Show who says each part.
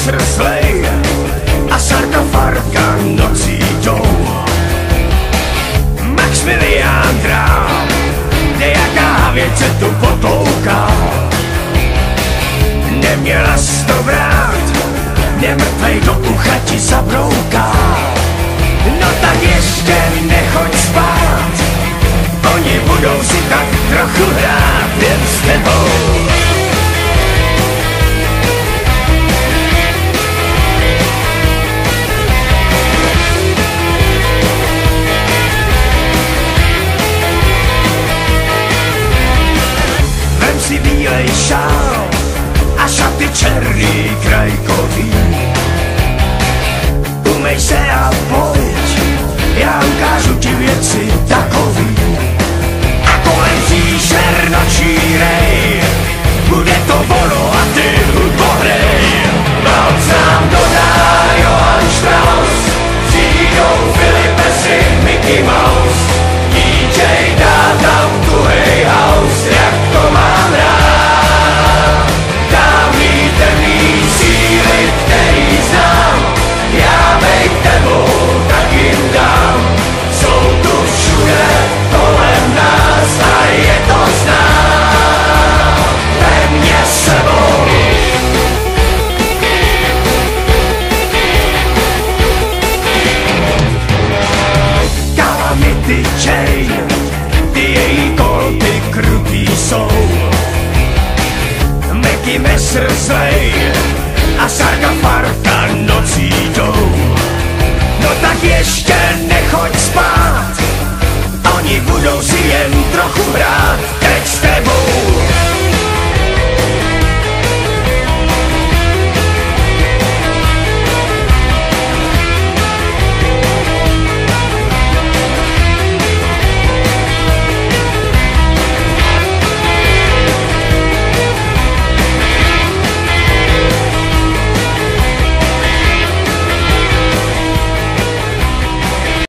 Speaker 1: srslej a sarkofarka nocí jdou. Maximilián Král, nejaká věc se tu potlouká. Neměla jsi to brát, nemrtvej do ucha ti zabrouká. No tak ještě nechoď spát, oni budou si tak trochu hrát jen s tebou. Vem si bílej šál a šaty černý krajkový. Umej se a pojď, já ukážu ti věci takový. A kolem příšer nočírej, bude to ono a ty hudbo hrej. Noc nám dodá Johann Strauss, přijdou Filipe si Mickey Mouse. DJ dá tam tuhej house, jak to mám rád. Dávný temný síly, který znám, já bej tebou tak jim dám. Jsou tu všude kolem nás a je to znám. Vem mě s sebou. Calamity Jane, ty její kolby krutý jsou. Mickey Messersley a sarkofarka nocí jdou. No tak ještě nechoď spát, oni budou si jen trochu hrát teď s tebou.